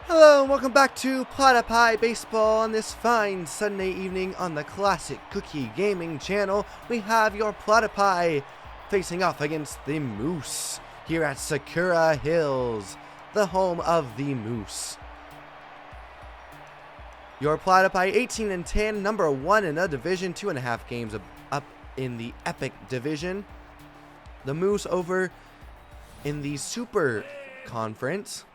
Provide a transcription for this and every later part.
Hello and welcome back to Platypi Baseball on this fine Sunday evening on the Classic Cookie Gaming channel. We have your Platypi facing off against the Moose here at Sakura Hills, the home of the Moose. Your Platypi 18-10, number 1 in the division, 2.5 games up in the Epic division. The Moose over in the Super Conference.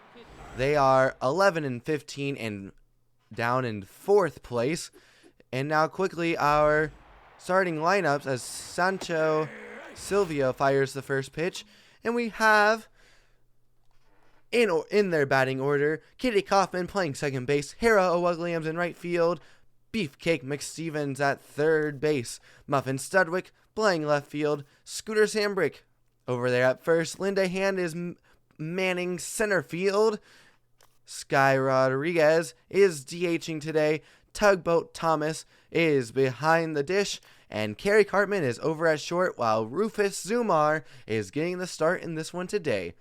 They are 11-15 and down in 4th place. And now quickly our starting lineups as Sancho Silvio fires the first pitch. And we have in their batting order, Kitty Kaufman playing second base, Hera O'Williams in right field, Beefcake McStevens at third base, Muffin Studwick playing left field, Scooter Sambrick over there at first, Linda Hand is manning center field, Sky Rodriguez is DHing today, Tugboat Thomas is behind the dish, and Kerry Cartman is over at short, while Rufus Zumar is getting the start in this one today.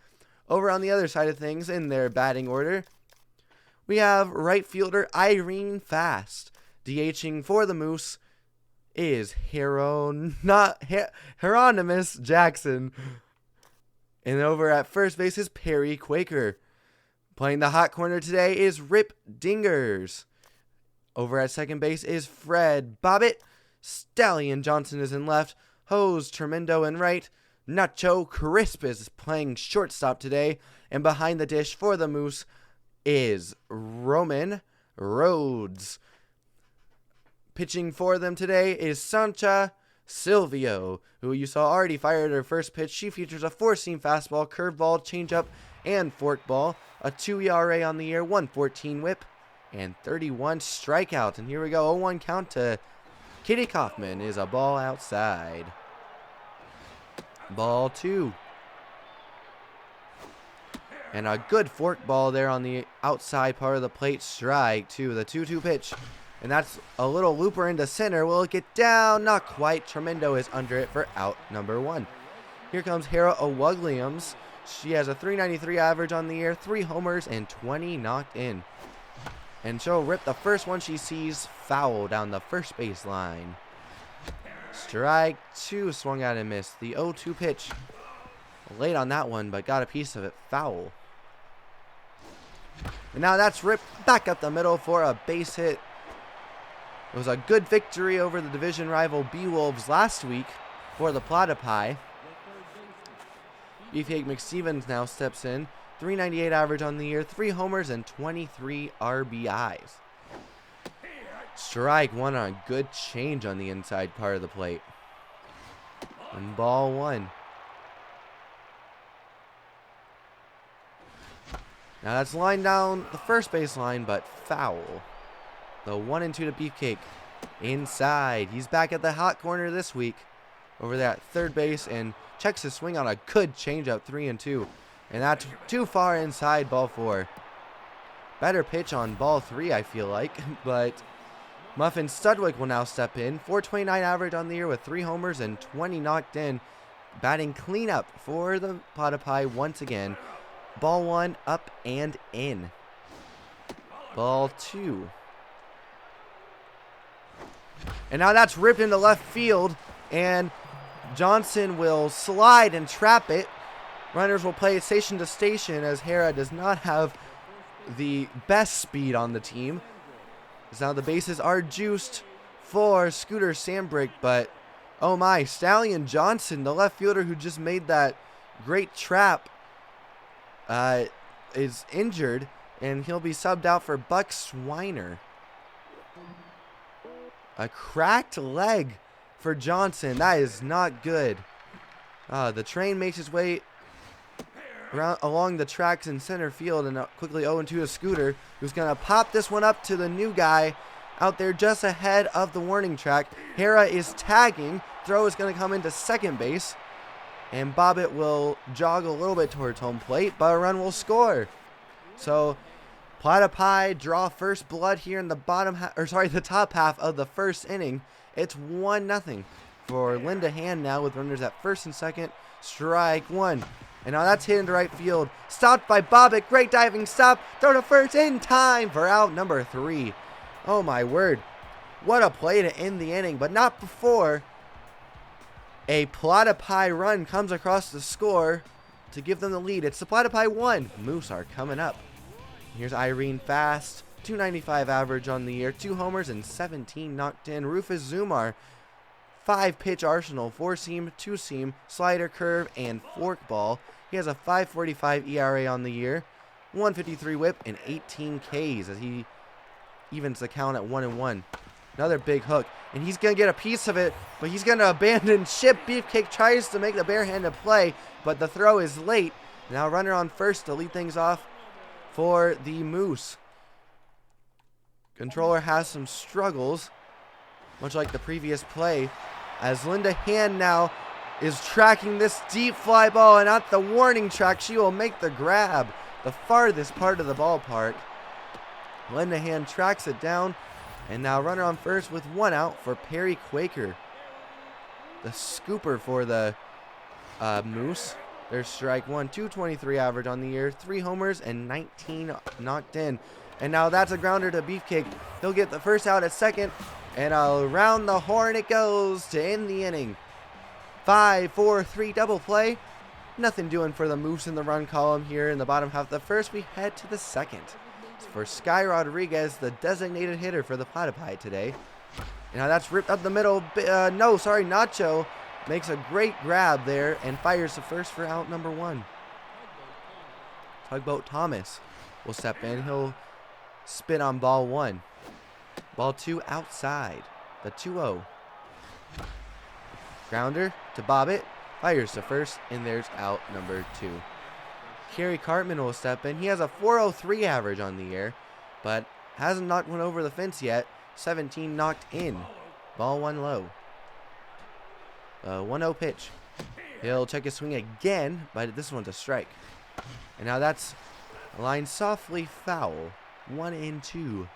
Over on the other side of things in their batting order, we have right fielder Irene Fast. DHing for the Moose is Hieronymus Jackson. And over at first base is Perry Quaker. Playing the hot corner today is Rip Dingers. Over at second base is Fred Bobbitt. Stallion Johnson is in left. Hose Tremendo in right. Nacho Crisp is playing shortstop today. And behind the dish for the Moose is Roman Rhodes. Pitching for them today is Sancha Silvio, who you saw already fired her first pitch. She features a 4-seam fastball, curveball, changeup, and forkball. A 2 ERA on the year, 1.14 whip, and 31 strikeouts. And here we go, 0-1 count to Kitty Kaufman is a ball outside. Ball 2. And a good fork ball there on the outside part of the plate. Strike 2, the 2-2 pitch. And that's a little looper into center. Will it get down? Not quite. Tremendo is under it for out number 1. Here comes Hera O'Williams. She has a .393 average on the year, 3 homers, and 20 knocked in. And she'll rip the first one she sees foul down the first base line. Strike 2, swung out and missed. The 0-2 pitch. Late on that one, but got a piece of it foul. And now that's ripped back up the middle for a base hit. It was a good victory over the division rival B-Wolves last week for the Platypi. Beefcake McStevens now steps in. .398 average on the year, 3 homers, and 23 RBIs. Strike 1 on a good change on the inside part of the plate. And ball 1. Now that's lined down the first base line, but foul. The 1-2 to Beefcake. Inside. He's back at the hot corner this week. Over there at third base and checks his swing on a good changeup, 3-2. And that's too far inside, ball 4. Better pitch on ball 3, I feel like. But Muffin Studwick will now step in. .429 average on the year with 3 homers and 20 knocked in. Batting cleanup for the Platypi once again. Ball 1 up and in. Ball 2. And now that's ripped into left field. And Johnson will slide and trap it. Runners will play station to station as Hera does not have the best speed on the team. As now the bases are juiced for Scooter Sambrick, but oh my, Stallion Johnson, the left fielder who just made that great trap, is injured, and he'll be subbed out for Buck Swiner. A cracked leg for Johnson. That is not good. The train makes its way along the tracks in center field, and quickly 0-2 to Scooter, who's going to pop this one up to the new guy out there just ahead of the warning track. Hera is tagging. Throw is going to come into second base, and Bobbitt will jog a little bit towards home plate, but a run will score. So Platypi draw first blood here in the the top half of the first inning. It's 1-0 for Linda Hand now with runners at first and second. Strike 1. And now that's hit into right field. Stopped by Bobbitt. Great diving stop. Throw to first in time for out number 3. Oh my word. What a play to end the inning, but not before a Platypi run comes across the score to give them the lead. It's the Platypi 1. Moose are coming up. Here's Irene Fast. 295 average on the year. 2 homers and 17 knocked in. Rufus Zumar. 5-pitch arsenal. 4-seam, 2-seam, slider, curve, and forkball. He has a 5.45 ERA on the year. 153 whip and 18 Ks as he evens the count at 1-1. Another big hook. And he's going to get a piece of it, but he's going to abandon ship. Beefcake tries to make the barehanded play, but the throw is late. Now runner on first to lead things off for the Moose. Controller has some struggles, much like the previous play, as Linda Hand now is tracking this deep fly ball, and at the warning track, she will make the grab, the farthest part of the ballpark. Linda Hand tracks it down, and now runner on first with 1 out for Perry Quaker. The scooper for the Moose. There's strike 1, 223 average on the year, 3 homers and 19 knocked in. And now that's a grounder to Beefcake. He'll get the first out at second, and around the horn it goes to end the inning. 5-4-3 double play. Nothing doing for the Moose in the run column here in the bottom half of the first. We head to the second. It's for Sky Rodriguez, the designated hitter for the Platypi today. And now that's ripped up the middle. Nacho makes a great grab there and fires the first for out number 1. Tugboat Thomas will step in. He'll spin on ball 1. Ball 2 outside. The 2-0. Grounder to Bobbitt. Fires to first, and there's out number 2. Kerry Cartman will step in. He has a 403 average on the year, but hasn't knocked one over the fence yet. 17 knocked in. Ball 1 low. 1-0 pitch. He'll check his swing again, but this one's a strike. And now that's a line softly foul. 1-2.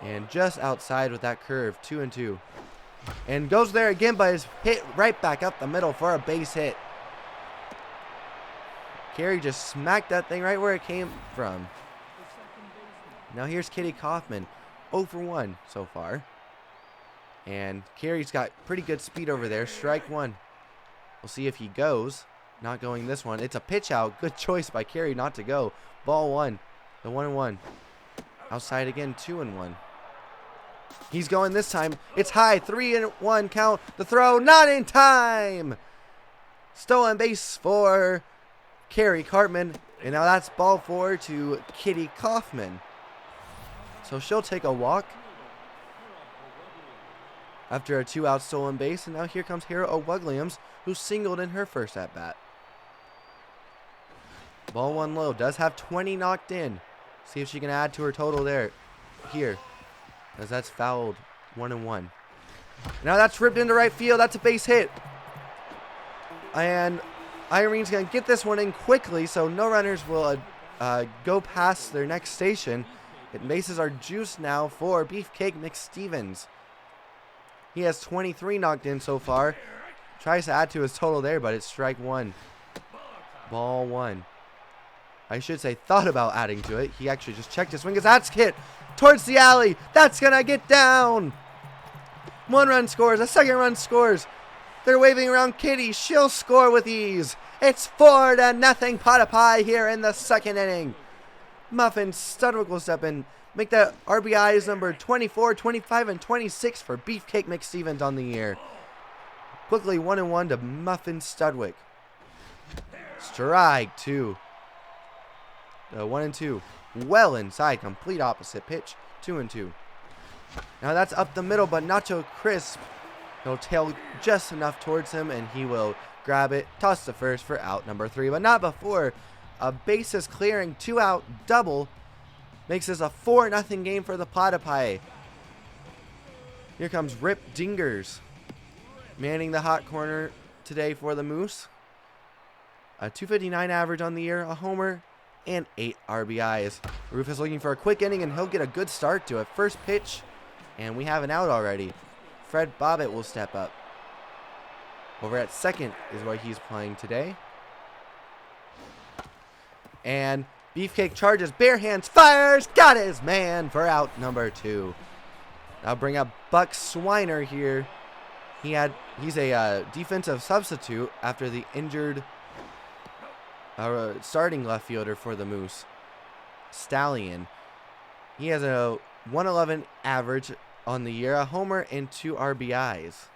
And just outside with that curve. 2-2. And goes there again, but is hit right back up the middle for a base hit. Carey just smacked that thing right where it came from. Now here's Kitty Kaufman. 0 for 1 so far. And Carey's got pretty good speed over there. Strike 1. We'll see if he goes. Not going this one. It's a pitch out. Good choice by Carey not to go. Ball 1. The 1-1. Outside again. 2-1. He's going this time. It's high. 3-1 count. The throw not in time. Stolen base for Carey Cartman. And now that's ball 4 to Kitty Kaufman. So she'll take a walk after a 2-out stolen base. And now here comes Hera O'Wugliams, who singled in her first at-bat. Ball 1 low. Does have 20 knocked in. See if she can add to her total there. Here. As that's fouled. 1-1. Now that's ripped into right field. That's a base hit. And Irene's going to get this one in quickly, so no runners will go past their next station. And bases are juiced now for Beefcake McStevens. He has 23 knocked in so far. Tries to add to his total there, but it's strike 1. Ball 1. I should say thought about adding to it. He actually just checked his swing as that's hit towards the alley. That's going to get down. 1 run scores. A 2nd run scores. They're waving around Kitty. She'll score with ease. It's 4-0 Platypi here in the 2nd inning. Muffin Studwick will step in. Make the RBIs number 24, 25, and 26 for Beefcake McStevens on the year. Quickly 1-1 to Muffin Studwick. Strike 2. 1-2. Well inside. Complete opposite pitch. 2-2. Now that's up the middle, but Nacho Crisp. He'll tail just enough towards him, and he will grab it. Toss to first for out number 3, but not before a bases clearing 2-out double makes this a 4-0 game for the Platypi. Here comes Rip Dingers, manning the hot corner today for the Moose. A 259 average on the year, a homer, and 8 RBIs. Rufus looking for a quick inning, and he'll get a good start to it. First pitch, and we have an out already. Fred Bobbitt will step up. Over at second is where he's playing today. And Beefcake charges, bare hands, fires, got his man for out number 2. Now bring up Buck Swiner here. He's a defensive substitute after the injured starting left fielder for the Moose, Stallion. He has a 111 average on the year, a homer and 2 RBIs.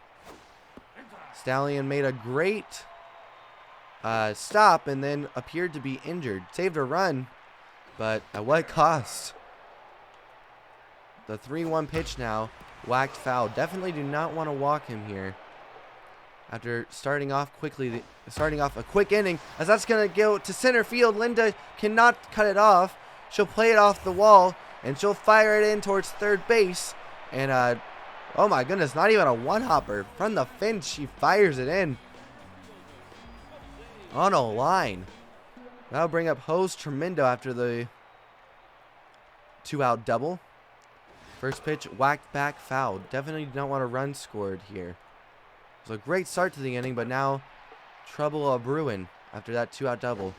Stallion made a great stop and then appeared to be injured. Saved a run, but at what cost? The 3-1 pitch now, whacked foul. Definitely do not want to walk him here. After starting off a quick inning, as that's going to go to center field. Linda cannot cut it off. She'll play it off the wall, and she'll fire it in towards third base. And, oh my goodness, not even a one-hopper. From the fence, she fires it in. On a line. That'll bring up Hose Tremendo after the 2-out double. First pitch, whacked back, foul. Definitely don't want a run scored here. It was a great start to the inning, but now trouble brewing after that 2-out double.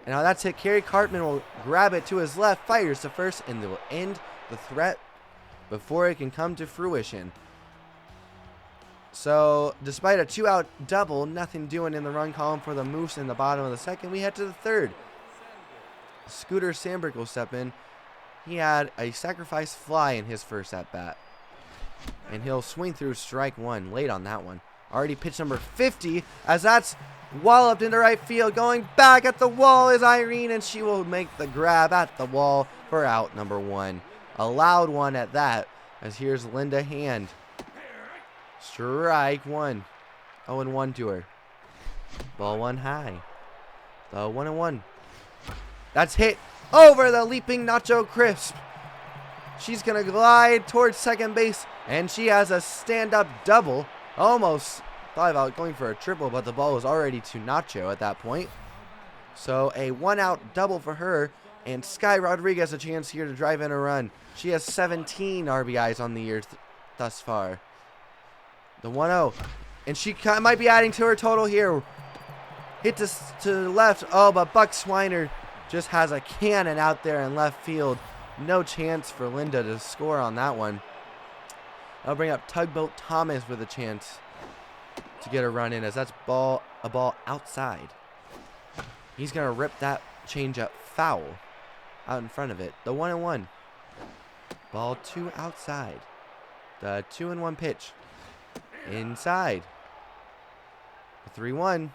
And now that's it. Kerry Cartman will grab it to his left, fires to first, and they will end the threat before it can come to fruition. So, despite a 2-out double, nothing doing in the run column for the Moose in the bottom of the second. We head to the third. Scooter Sandberg will step in. He had a sacrifice fly in his first at-bat. And he'll swing through strike 1 late on that one. Already pitch number 50, as that's walloped into right field. Going back at the wall is Irene, and she will make the grab at the wall for out number 1. A loud one at that, as here's Linda Hand. Strike 1. 0-1 to her. Ball 1 high. The 1-1. That's hit over the leaping Nacho Crisp. She's going to glide towards second base, and she has a stand-up double. Almost thought about going for a triple, but the ball was already to Nacho at that point. So a 1-out double for her, and Sky Rodriguez a chance here to drive in a run. She has 17 RBIs on the year thus far. The 1-0, and she might be adding to her total here. Hit to the left. Oh, but Buck Swiner just has a cannon out there in left field. No chance for Linda to score on that one. I'll bring up Tugboat Thomas with a chance to get a run in, as that's a ball outside. He's going to rip that changeup foul out in front of it. The 1-1. Ball 2 outside. The 2-1 pitch. Inside. The 3-1.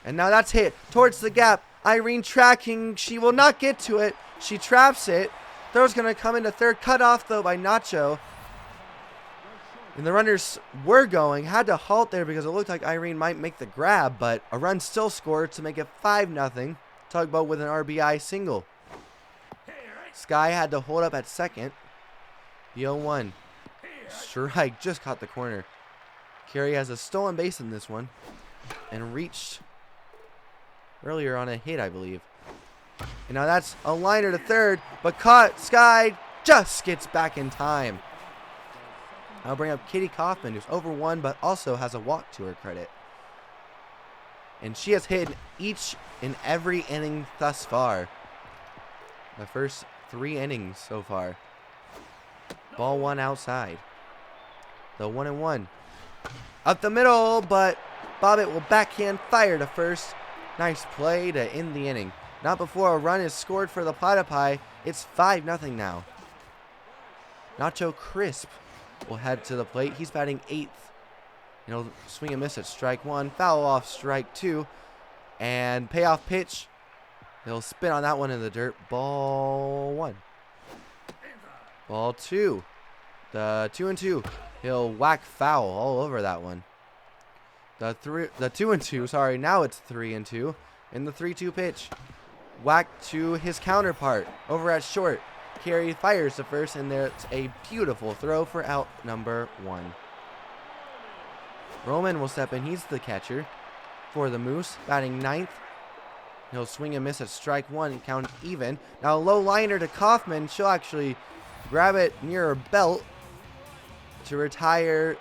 And now that's hit towards the gap. Irene tracking. She will not get to it. She traps it. Throw's going to come into third. Cut off, though, by Nacho. And the runners were going. Had to halt there because it looked like Irene might make the grab. But a run still scored to make it 5-0. Tugboat with an RBI single. Sky had to hold up at second. The 0-1. Strike just caught the corner. Carey has a stolen base in this one. And reached earlier on a hit, I believe. And now that's a liner to third, but caught. Sky just gets back in time. I'll bring up Katie Kaufman, who's over 1, but also has a walk to her credit. And she has hit each and every inning thus far. The first 3 innings so far. Ball 1 outside. The 1-1. Up the middle, but Bobbitt will backhand fire to first. Nice play to end the inning. Not before a run is scored for the Platypi. It's 5-0 now. Nacho Crisp will head to the plate. He's batting 8th. And he'll swing and miss at strike 1. Foul off strike 2. And payoff pitch. He'll spin on that one in the dirt. Ball 1. Ball 2. The 2-2. He'll whack foul all over that one. The 2-2, sorry, now it's 3-2. In the 3-2 pitch. Whack to his counterpart over at short. Carey fires to first, and there's a beautiful throw for out number 1. Roman will step in. He's the catcher for the Moose, batting 9th. He'll swing and miss at strike 1 and count even. Now a low liner to Kaufman. She'll actually grab it near her belt to retire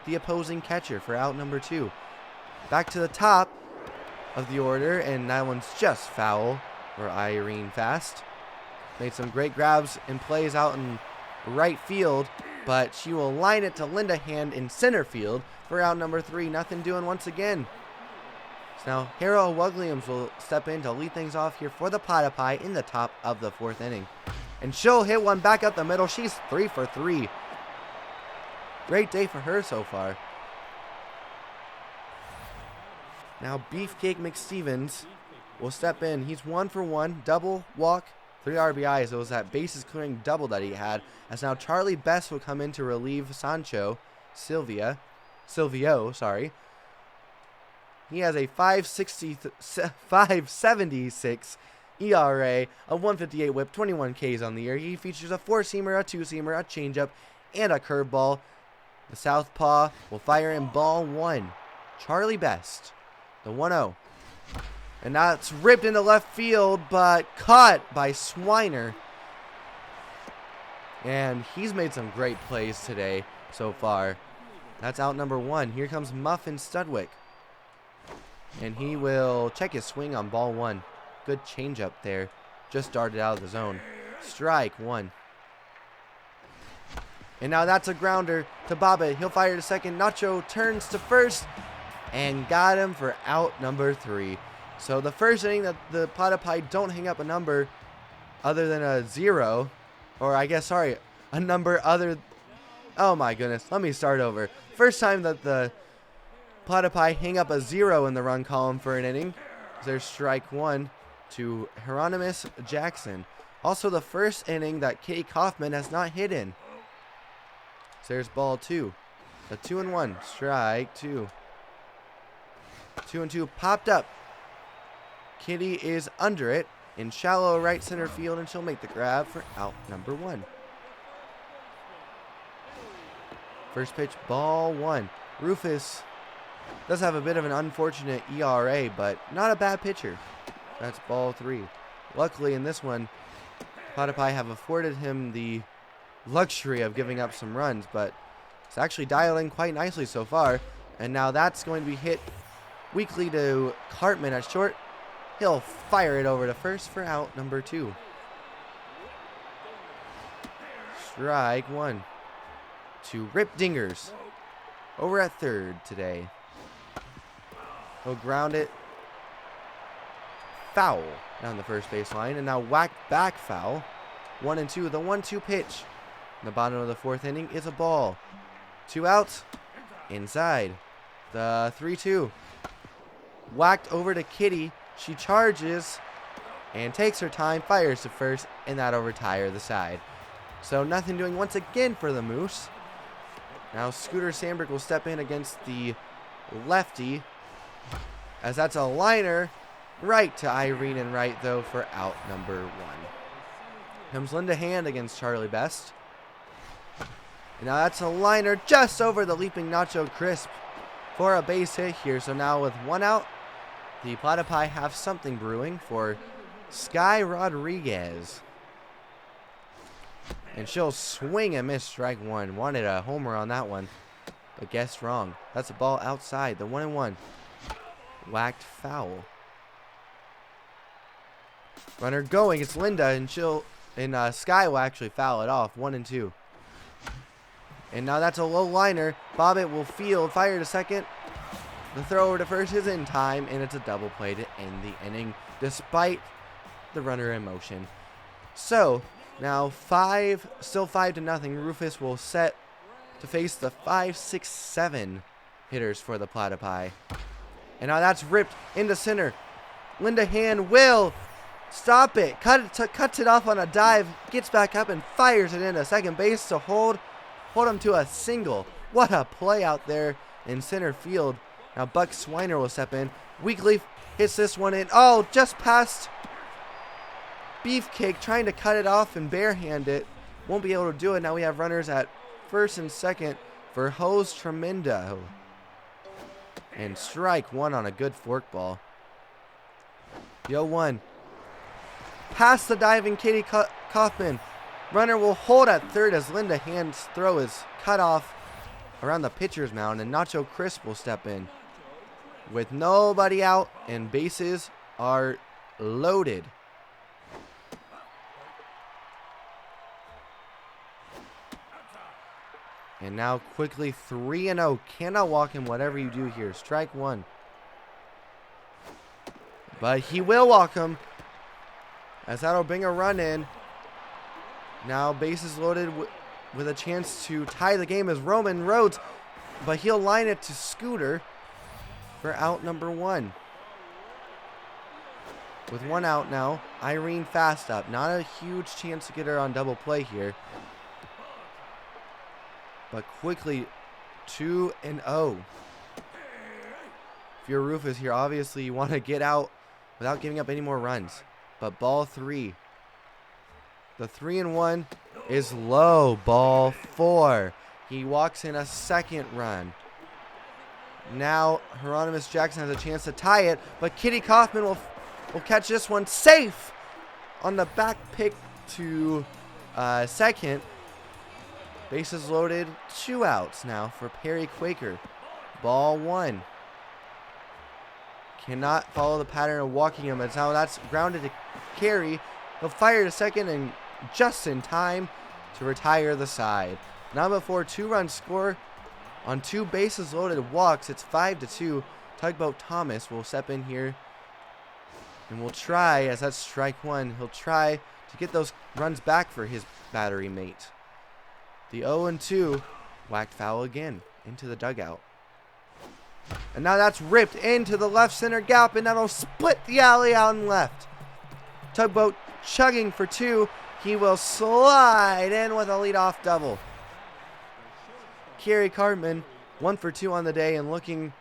the opposing catcher for out number 2. Back to the top. of the order, and that one's just foul for Irene Fast. Made some great grabs and plays out in right field, but she will line it to Linda Hand in center field for out number 3. Nothing doing once again. So now Harold Williams will step in to lead things off here for the Platypi in the top of the 4th inning. And she'll hit one back up the middle. She's 3 for 3. Great day for her so far. Now Beefcake McStevens will step in. He's 1 for 1, double, walk, 3 RBIs. It was that bases clearing double that he had. As now Charlie Best will come in to relieve Silvio. He has a 5.76 ERA, a 158 whip, 21 Ks on the year. He features a 4-seamer, a 2-seamer, a changeup, and a curveball. The southpaw will fire in ball 1. Charlie Best, the 1-0. And that's ripped into left field, but caught by Swiner. And he's made some great plays today so far. That's out number 1. Here comes Muffin Studwick. And he will check his swing on ball 1. Good changeup there. Just darted out of the zone. Strike 1. And now that's a grounder to Bobbitt. He'll fire to second. Nacho turns to first and got him for out number 3. So the first inning that the Platypi don't hang up a number other than a 0. Or I guess, sorry, a number other. Oh my goodness. Let me start over. First time that the Platypi hang up a 0 in the run column for an inning. There's strike 1 to Hieronymus Jackson. Also the first inning that Kitty Kaufman has not hit in. So there's ball 2. A 2-1. Strike 2. 2-2 popped up. Kitty is under it in shallow right center field, and she'll make the grab for out number 1. First pitch, ball 1. Rufus does have a bit of an unfortunate ERA, but not a bad pitcher. That's ball 3. Luckily in this one, Platypi have afforded him the luxury of giving up some runs, but it's actually dialed in quite nicely so far. And now that's going to be hit weakly to Cartman at short. He'll fire it over to first for out number 2. Strike 1 to Rip Dingers over at third today. He'll ground it foul down the first baseline, and now whack back foul. 1-2. The 1-2 pitch in the bottom of the 4th inning is a ball. 2 outs inside. The 3-2 whacked over to Kitty. She charges and takes her time, fires to first, and that'll retire the side. So nothing doing once again for the Moose. Now Scooter Sandberg will step in against the lefty, as that's a liner right to Irene and right, though, for out number 1. Comes Linda Hand against Charlie Best. And now that's a liner just over the leaping Nacho Crisp for a base hit here. So now with 1 out, the Platypi have something brewing for Sky Rodriguez. And she'll swing and miss strike 1. Wanted a homer on that one, but guessed wrong. That's a ball outside. The 1-1. Whacked foul. Runner going. It's Linda, and Sky will actually foul it off. 1-2. And now that's a low liner. Bobbitt will field, fire to second. The throw over to first is in time, and it's a double play to end the inning, despite the runner in motion. So now still 5-0. Rufus will set to face the 5, 6, 7 hitters for the Platypi. And now that's ripped into center. Linda Hand will stop it. Cuts it off on a dive. Gets back up and fires it into second base to hold him to a single. What a play out there in center field. Now Buck Swiner will step in. Weekly hits this one in. Oh, just past Beefcake, trying to cut it off and barehand it. Won't be able to do it. Now we have runners at first and second for Hose Tremendo. And strike 1 on a good forkball. Yo 1. Past the diving Katie Kaufman. Runner will hold at third as Linda Hand's throw is cut off around the pitcher's mound, and Nacho Crisp will step in. with nobody out and bases are loaded. And now quickly 3-0. Cannot walk him, whatever you do here. Strike one. But he will walk him, as that'll bring a run in. Now bases loaded with a chance to tie the game as Roman Rhodes, but he'll line it to Scooter for out number one. With one out now, Irene fast up. Not a huge chance to get her on double play here. But quickly 2-0. If you're Rufus here, obviously you want to get out without giving up any more runs. But ball 3. The 3-1 is low. Ball 4. He walks in a second run. Now Hieronymus Jackson has a chance to tie it, but Kitty Kaufman will catch this one safe on the back pick to second. Bases loaded. 2 outs now for Perry Quaker. Ball 1. Cannot follow the pattern of walking him. That's how that's grounded to Carey. He'll fire to second and just in time to retire the side. Now before 2-run score on 2 bases loaded walks, it's 5-2. Tugboat Thomas will step in here and will try, as that's strike one, he'll try to get those runs back for his battery mate. The 0-2 whacked foul again into the dugout. And now that's ripped into the left center gap, and that'll split the alley out and left. Tugboat chugging for 2. He will slide in with a leadoff double. Kerry Cartman 1 for 2 on the day and looking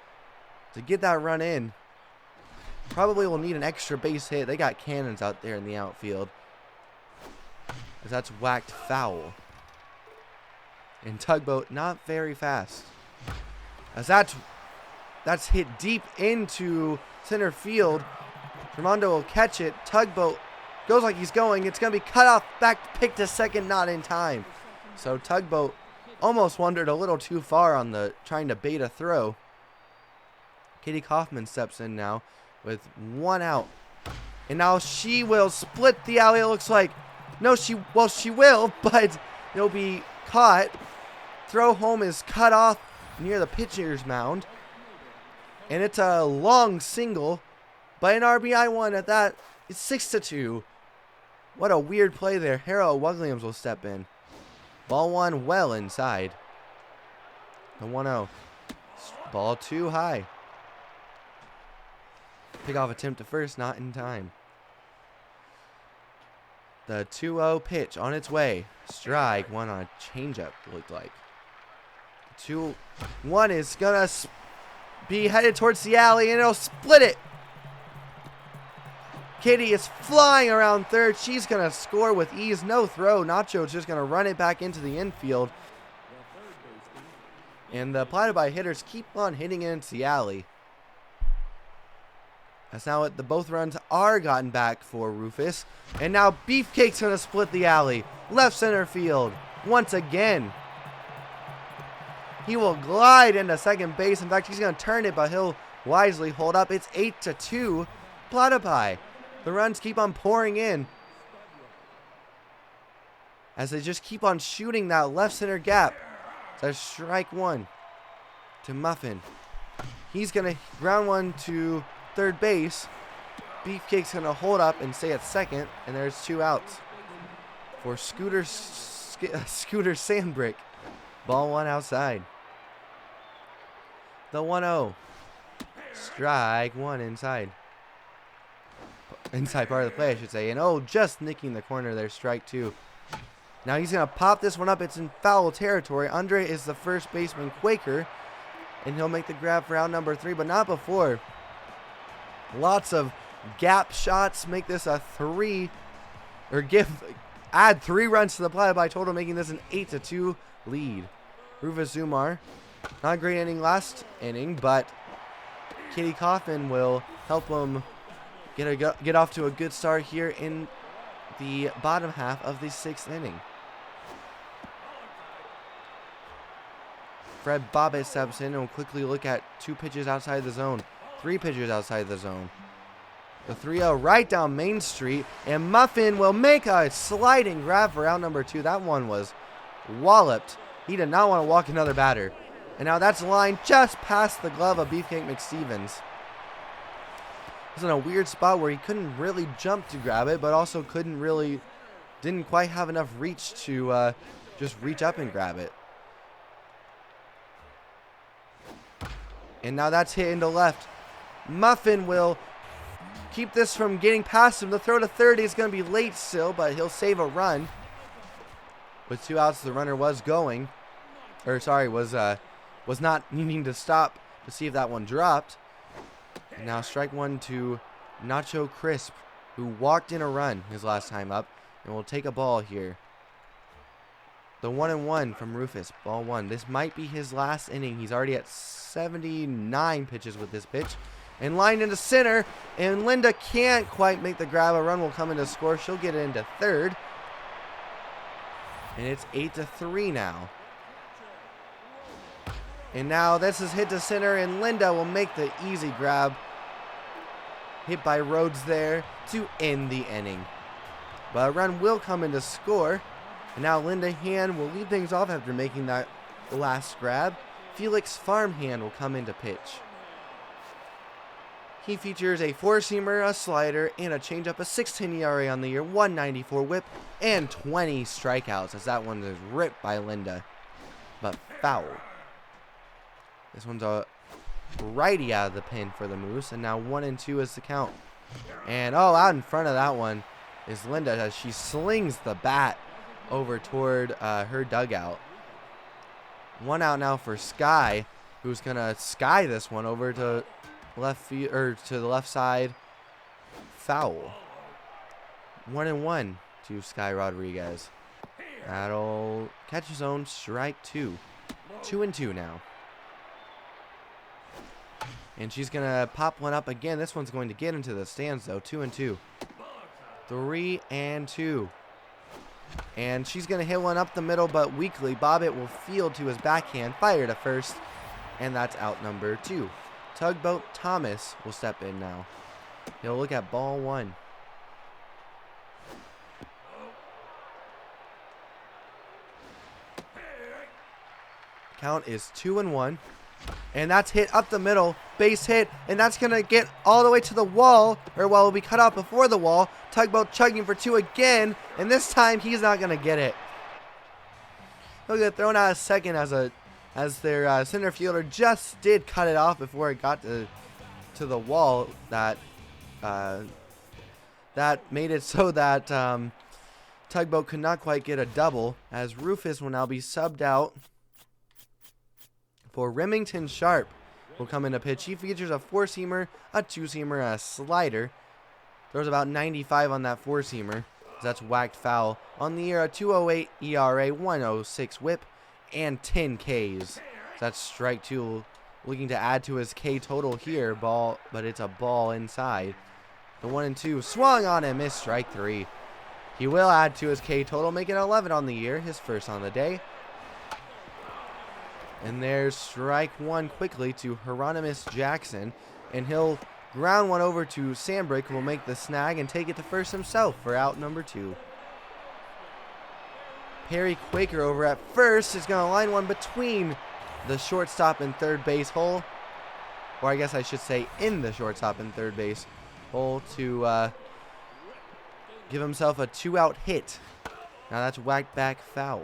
to get that run in. Probably will need an extra base hit. They got cannons out there in the outfield, as that's whacked foul. And Tugboat not very fast, as that's hit deep into center field. Ramondo will catch it. Tugboat goes like he's going. It's going to be cut off. Back pick to second, not in time. So Tugboat almost wandered a little too far on the trying to bait a throw. Katie Kaufman steps in now with 1 out. And now she will split the alley, it looks like. No, she will, but it'll be caught. Throw home is cut off near the pitcher's mound. And it's a long single, but an RBI one at that. It's 6-2. What a weird play there. Harold Williams will step in. Ball 1 well inside. The 1-0. Ball 2 high. Pickoff attempt to first, not in time. The 2-0 pitch on its way. Strike one on a changeup, looked like. 2-1 is going to be headed towards the alley, and it'll split it. Kitty is flying around third. She's going to score with ease. No throw. Nacho's just going to run it back into the infield. And the Platypi hitters keep on hitting it into the alley. As now the both runs are gotten back for Rufus. And now Beefcake's going to split the alley. Left center field once again. He will glide into second base. In fact, he's going to turn it, but he'll wisely hold up. It's 8-2 Platypi. The runs keep on pouring in as they just keep on shooting that left center gap. That's strike one to Muffin. He's going to ground one to third base. Beefcake's going to hold up and stay at second, and there's 2 outs for Scooter Sandbrick. Ball 1 outside. The 1-0. Strike one inside. Inside part of the play, I should say. And just nicking the corner there. Strike 2. Now he's going to pop this one up. It's in foul territory. Andre is the first baseman, Quaker, and he'll make the grab for out number 3, but not before. Lots of gap shots make this a 3, or add 3 runs to the Platypi total, making this an 8-2 lead. Rufus Zumar, not a great inning last inning, but Kitty Kaufman will help him get off to a good start here in the bottom half of the 6th inning. Fred Bobbitt steps in and will quickly look at 2 pitches outside the zone. 3 pitchers outside the zone. The 3-0 right down Main Street, and Muffin will make a sliding grab for out number 2. That one was walloped. He did not want to walk another batter. And now that's line just past the glove of Beefcake McStevens. He's in a weird spot where he couldn't really jump to grab it, but also didn't quite have enough reach to just reach up and grab it. And now that's hit into left. Muffin will keep this from getting past him. The throw to third is going to be late still, but he'll save a run. With 2 outs, the runner was going. Was not needing to stop to see if that one dropped. And now strike 1 to Nacho Crisp, who walked in a run his last time up. And will take a ball here. The 1-1 from Rufus. Ball 1. This might be his last inning. He's already at 79 pitches with this pitch. And lined into center. And Linda can't quite make the grab. A run will come in to score. She'll get it into third. And it's 8-3 now. And now this is hit to center. And Linda will make the easy grab. Hit by Rhodes there to end the inning. But a run will come in to score. And now Linda Hand will lead things off after making that last grab. Felix Farmhand will come in to pitch. He features a 4-seamer, a slider, and a changeup, a 6.10 ERA on the year, 194 whip, and 20 strikeouts, as that one is ripped by Linda, but foul. This one's a righty out of the pin for the Moose, and now 1-2 is the count. And out in front of that one is Linda as she slings the bat over toward her dugout. 1 out now for Sky, who's gonna sky this one over to left field or to the left side. Foul. 1-1 to Sky Rodriguez. That'll catch his own. Strike 2. 2-2 now. And she's gonna pop one up again. This one's going to get into the stands though. 2-2. 3-2. And she's going to hit one up the middle, but weakly. Bobbitt will field to his backhand, fire to first, and that's out number 2. Tugboat Thomas will step in now. He'll look at ball 1. Count is 2-1. And that's hit up the middle, base hit, and that's going to get all the way to the wall, or well, will be cut off before the wall. Tugboat chugging for 2 again, and this time he's not going to get it. He'll get thrown out of second as their center fielder just did cut it off before it got to the wall. That made it so that Tugboat could not quite get a double, as Rufus will now be subbed out for Remington Sharp. Will come in to pitch. He features a 4-seamer, a 2-seamer, and a slider. Throws about 95 on that 4-seamer. That's whacked foul. On the year, a 2.08 ERA, 1.06 whip, and 10 Ks. That's strike 2. Looking to add to his K total here, but it's a ball inside. The 1-2 swung on and missed, strike 3. He will add to his K total, making 11 on the year, his first on the day. And there's strike 1 quickly to Hieronymus Jackson. And he'll ground one over to Sandbrick, who will make the snag and take it to first himself for out number 2. Perry Quaker over at first is going to line one between the shortstop and third base hole. Or I guess I should say in the shortstop and third base hole to give himself a 2-out hit. Now that's whacked back foul.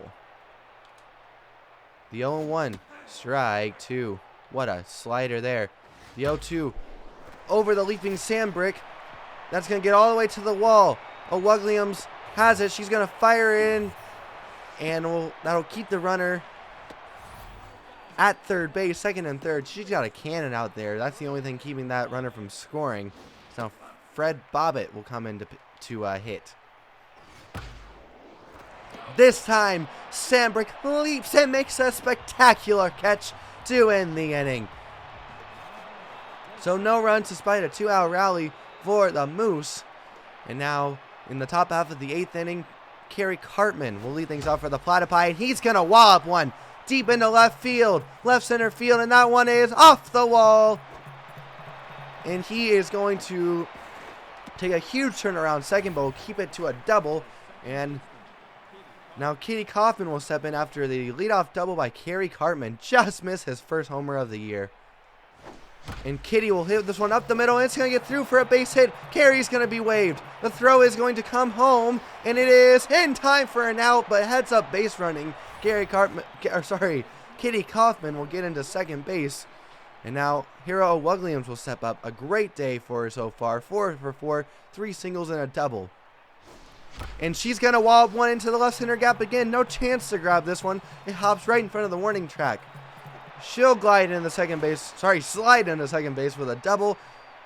The 0-1, strike 2. What a slider there. The 0-2 over the leaping Sandbrick. That's going to get all the way to the wall. Williams has it. She's going to fire in. And that'll keep the runner at third base, second and third. She's got a cannon out there. That's the only thing keeping that runner from scoring. So Fred Bobbitt will come in to hit. This time, Sandbrick leaps and makes a spectacular catch to end the inning. So no runs despite a 2-out rally for the Moose. And now, in the top half of the 8th inning, Kerry Cartman will lead things off for the Platypi, and he's going to wallop one deep into left field, left center field, and that one is off the wall. And he is going to take a huge turnaround second, but will keep it to a double. And now Kitty Kaufman will step in after the leadoff double by Kerry Cartman. Just missed his first homer of the year. And Kitty will hit this one up the middle, and it's going to get through for a base hit. Kerry's going to be waved. The throw is going to come home, and it is in time for an out, but heads up base running. Kitty Kaufman will get into second base. And now Hero Williams will step up. A great day for her so far. 4 for 4, 3 singles and a double. And she's going to wallop one into the left center gap again. No chance to grab this one. It hops right in front of the warning track. She'll slide into second base with a double.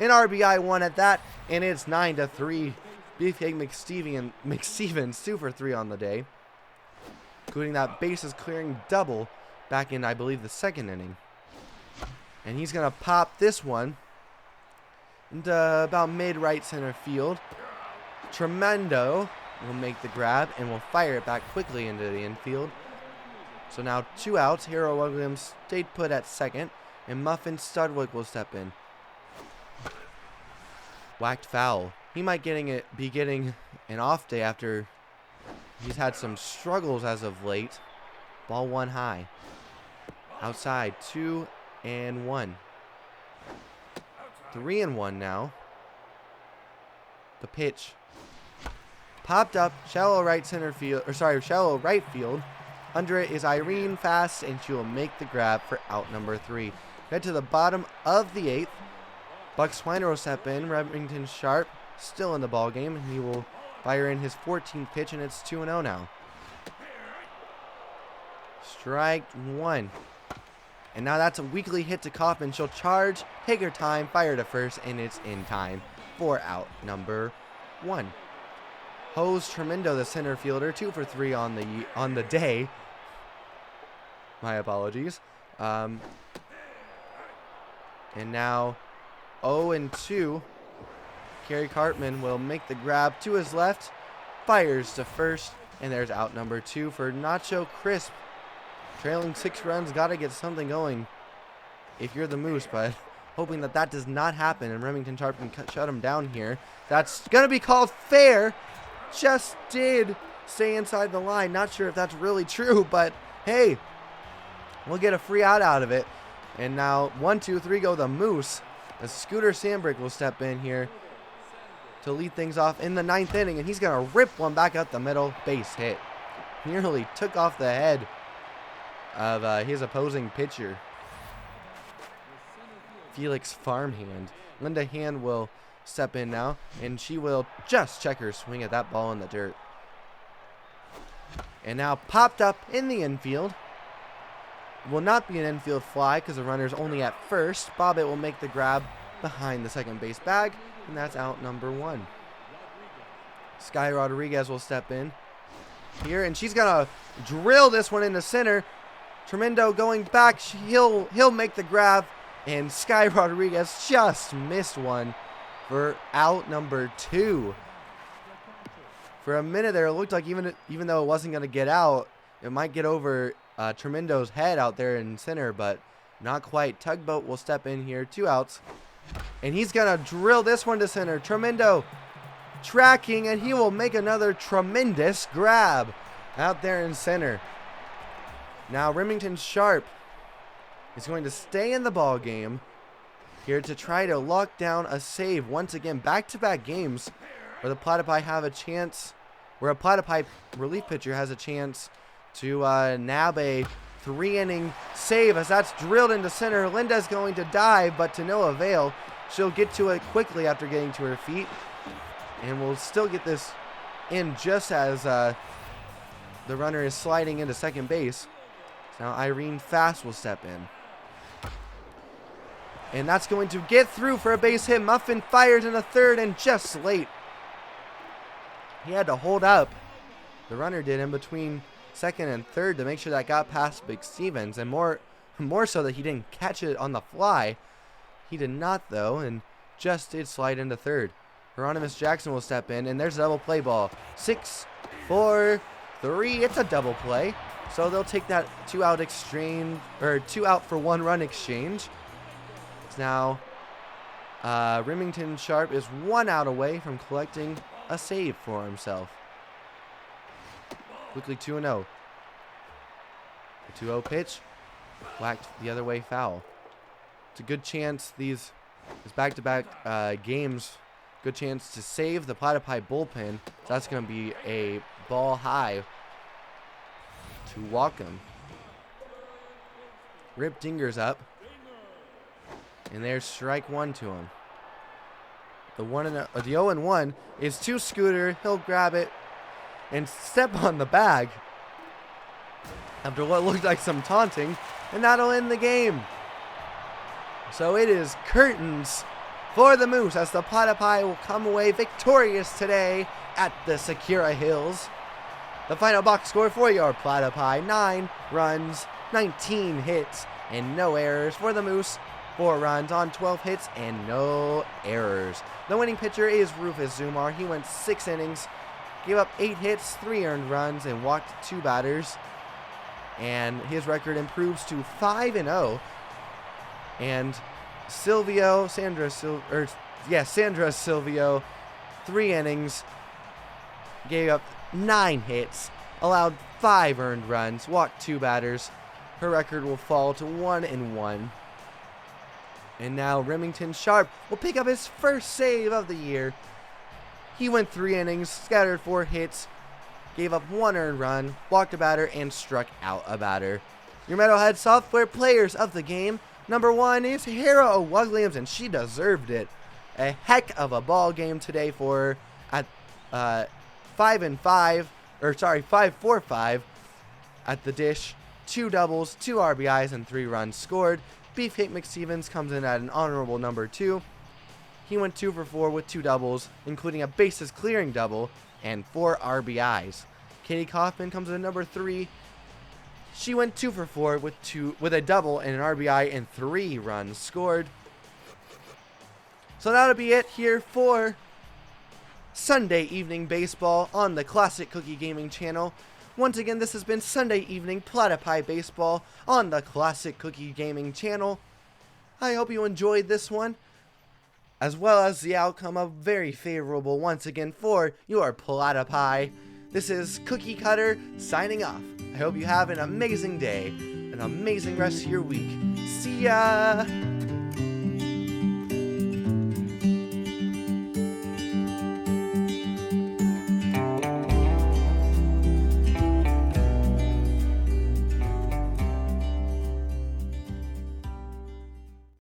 An RBI one at that. And it's 9-3. Beefcake McStevens 2 for 3 on the day, including that bases clearing double back in, I believe, the second inning. And he's going to pop this one into about mid-right center field. Tremendo will make the grab and will fire it back quickly into the infield. So now 2 outs. Hero Williams stayed put at second, and Muffin Studwick will step in. Whacked foul. He might be getting an off day after he's had some struggles as of late. Ball 1 high. Outside, 2-1. 3-1 now. The pitch popped up, shallow right field. Under it is Irene Fast, and she will make the grab for out number 3. Head to the bottom of the 8th. Buck Swiner will step in. Remington Sharp still in the ball game. He will fire in his 14th pitch, and it's 2-0 now. Strike 1. And now that's a weakly hit to Kaufman. She'll charge, take her time, fire to first, and it's in time for out number 1. Hose Tremendo, the center fielder, 2 for 3 on the day. My apologies. And now 0-2. Kerry Cartman will make the grab to his left, fires to first, and there's out number 2 for Nacho Crisp. Trailing 6 runs, got to get something going if you're the Moose, but hoping that does not happen, and Remington Sharp can shut him down here. That's going to be called fair. Just did stay inside the line. Not sure if that's really true, but hey, we'll get a free out of it. And now 1, 2, 3 go the Moose, as Scooter Sandbrick will step in here to lead things off in the 9th inning, and he's going to rip one back up the middle. Base hit. Nearly took off the head of his opposing pitcher, Felix Farmhand. Linda Hand will step in now, and she will just check her swing at that ball in the dirt. And now popped up in the infield. Will not be an infield fly because the runner's only at first. Bobbitt will make the grab behind the second base bag, and that's out number 1. Sky Rodriguez will step in here, and she's gonna drill this one into center. Tremendo going back, he'll make the grab, and Sky Rodriguez just missed one for out number 2. For a minute there, it looked like even though it wasn't going to get out, it might get over Tremendo's head out there in center, but not quite. Tugboat will step in here, 2 outs, and he's going to drill this one to center. Tremendo tracking, and he will make another tremendous grab out there in center. Now Remington Sharp is going to stay in the ball game here to try to lock down a save once again. Back-to-back games where the Platypi have a chance, where a Platypi relief pitcher has a chance to nab a 3-inning save, as that's drilled into center. Linda's going to dive, but to no avail. She'll get to it quickly after getting to her feet, and we'll still get this in just as the runner is sliding into second base. Now Irene Fast will step in. And that's going to get through for a base hit. Muffin fires in the third, and just late. He had to hold up. The runner did in between second and third to make sure that got past Big Stevens, and more so that he didn't catch it on the fly. He did not, though, and just did slide into third. Hieronymus Jackson will step in, and there's a double play ball. 6, 4, 3. It's a double play. So they'll take that 2-out exchange, or 2 out for 1 run exchange. It's now Remington Sharp is 1 out away from collecting a save for himself. Quickly 2-0. The 2-0 pitch. Whacked the other way, foul. It's a good chance these back-to-back games. Good chance to save the Platypi bullpen. So that's going to be a ball high to walk him. Rip Dinger's up. And there's strike 1 to him. The 0-1 is to Scooter. He'll grab it and step on the bag after what looked like some taunting, and that'll end the game. So it is curtains for the Moose as the Platypi will come away victorious today at the Sakura Hills. The final box score for your Platypi: 9 runs, 19 hits, and no errors. For the Moose, 4 runs on 12 hits and no errors. The winning pitcher is Rufus Zumar. He went 6 innings, gave up 8 hits, 3 earned runs, and walked 2 batters. And his record improves to 5-0. And Sandra Silvio, 3 innings, gave up 9 hits, allowed 5 earned runs, walked 2 batters. Her record will fall to 1-1. And now Remington Sharp will pick up his first save of the year. He went 3 innings, scattered 4 hits, gave up 1 earned run, walked a batter, and struck out a batter. Your Metalhead Software players of the game: number 1 is Hera O'Wugliams, and she deserved it. A heck of a ball game today for her at 5-4-5 at the dish. 2 doubles, 2 RBIs, and 3 runs scored. Beefcake McStevens comes in at an honorable number 2. He went 2 for 4 with 2 doubles, including a bases clearing double and 4 RBIs. Katie Kaufman comes in at number 3. She went 2 for 4 with a double and an RBI and 3 runs scored. So that'll be it here for Sunday Evening Baseball on the Classic Cookie Gaming channel. Once again, this has been Sunday Evening Platypi Baseball on the Classic Cookie Gaming channel. I hope you enjoyed this one, as well as the outcome of very favorable once again for your Platypi. This is Cookie Cutter signing off. I hope you have an amazing day, an amazing rest of your week. See ya!